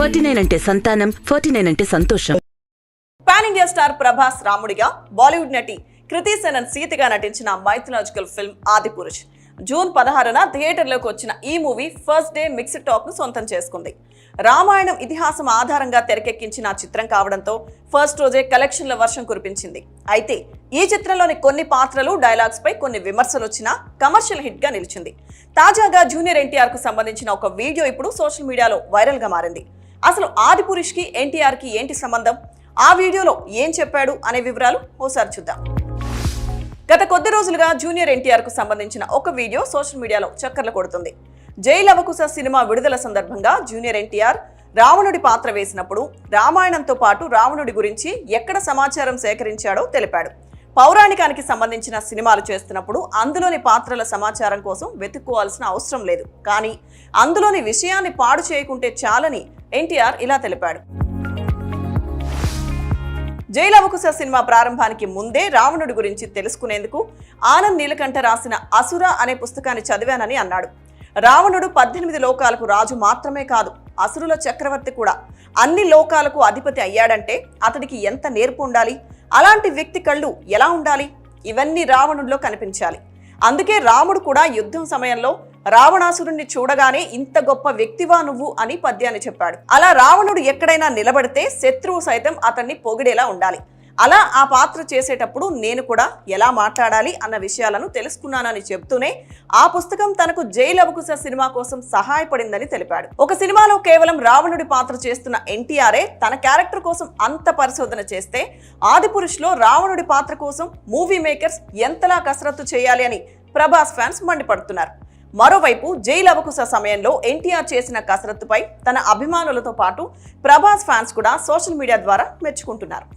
49 అంటే సంతానం, 49 అంటే సంతోషం. పాన్ ఇండియా స్టార్ ప్రభాస్ రాముడిగా, బాలీవుడ్ నటి కృతి సెనన్ సీతగా నటించిన మైథలాజికల్ ఫిల్మ్ ఆదిపురుష్ జూన్ 16న థియేటర్లోకి వచ్చిన ఈ movie first day mixed talk ను సొంతం చేసుకుంది. రామాయణం ఇతిహాసం ఆధారంగా తెరకెక్కించిన చిత్రం కావడంతో ఫస్ట్ రోజే కలెక్షన్ల వర్షం కురిపించింది. అయితే ఈ చిత్రంలోని కొన్ని పాత్రలు, డైలాగ్స్ పై కొన్ని విమర్శలు వచ్చినా కమర్షియల్ హిట్ గా నిలిచింది. తాజాగా జూనియర్ ఎన్టీఆర్ కు సంబంధించిన ఒక వీడియో ఇప్పుడు సోషల్ మీడియాలో వైరల్ గా మారింది. అసలు ఆదిపురుష్ కి ఎన్టీఆర్ కి ఏంటి సంబంధం, ఆ వీడియోలో ఏం చెప్పాడు అనే వివరాలు ఓసారి చూద్దాం. గత కొద్ది రోజులుగా జూనియర్ ఎన్టీఆర్ కు సంబంధించిన ఒక వీడియో సోషల్ మీడియాలో చక్కర్లు కొడుతుంది. జై లవకుశ సినిమా విడుదల సందర్భంగా జూనియర్ ఎన్టీఆర్ రావణుడి పాత్ర వేసినప్పుడు రామాయణంతో పాటు రావణుడి గురించి ఎక్కడ సమాచారం సేకరించాడో తెలిపాడు. పౌరాణికానికి సంబంధించిన సినిమాలు చేస్తున్నప్పుడు అందులోని పాత్రల సమాచారం కోసం వెతుక్కోవాల్సిన అవసరం లేదు, కానీ అందులోని విషయాన్ని పాడు చేయకుంటే చాలని ఎన్టీఆర్ ఇలా తెలిపాడు. జై లవకుశ సినిమా ప్రారంభానికి ముందే రావణుడి గురించి తెలుసుకునేందుకు ఆనంద్ నీలకంఠ రాసిన అసుర అనే పుస్తకాన్ని చదివానని అన్నాడు. రావణుడు 18 లోకాలకు రాజు మాత్రమే కాదు, అసురుల చక్రవర్తి కూడా. అన్ని లోకాలకు అధిపతి అయ్యాడంటే అతడికి ఎంత నేర్పు ఉండాలి, అలాంటి వ్యక్తి కళ్ళు ఎలా ఉండాలి, ఇవన్నీ రావణుడిలో కనిపించాలి. అందుకే రాముడు కూడా యుద్ధం సమయంలో రావణాసురుణ్ణి చూడగానే ఇంత గొప్ప వ్యక్తివా నువ్వు అని పద్యాన్ని చెప్పాడు. అలా రావణుడు ఎక్కడైనా నిలబడితే శత్రువు సైతం అతన్ని పొగిడేలా ఉండాలి. అలా ఆ పాత్ర చేసేటప్పుడు నేను కూడా ఎలా మాట్లాడాలి అన్న విషయాలను తెలుసుకున్నానని చెబుతూనే ఆ పుస్తకం తనకు జై లవకుశ సినిమా కోసం సహాయపడిందని తెలిపాడు. ఒక సినిమాలో కేవలం రావణుడి పాత్ర చేస్తున్న ఎన్టీఆర్ఏ తన క్యారెక్టర్ కోసం అంత పరిశోధన చేస్తే ఆదిపురుష్ లో రావణుడి పాత్ర కోసం మూవీ మేకర్స్ ఎంతలా కసరత్తు చేయాలి అని ప్రభాస్ ఫ్యాన్స్ మండిపడుతున్నారు. మరోవైపు జై లవకుశ సమయంలో ఎన్టీఆర్ చేసిన కసరత్తుపై తన అభిమానులతో పాటు ప్రభాస్ ఫ్యాన్స్ కూడా సోషల్ మీడియా ద్వారా మెచ్చుకుంటున్నారు.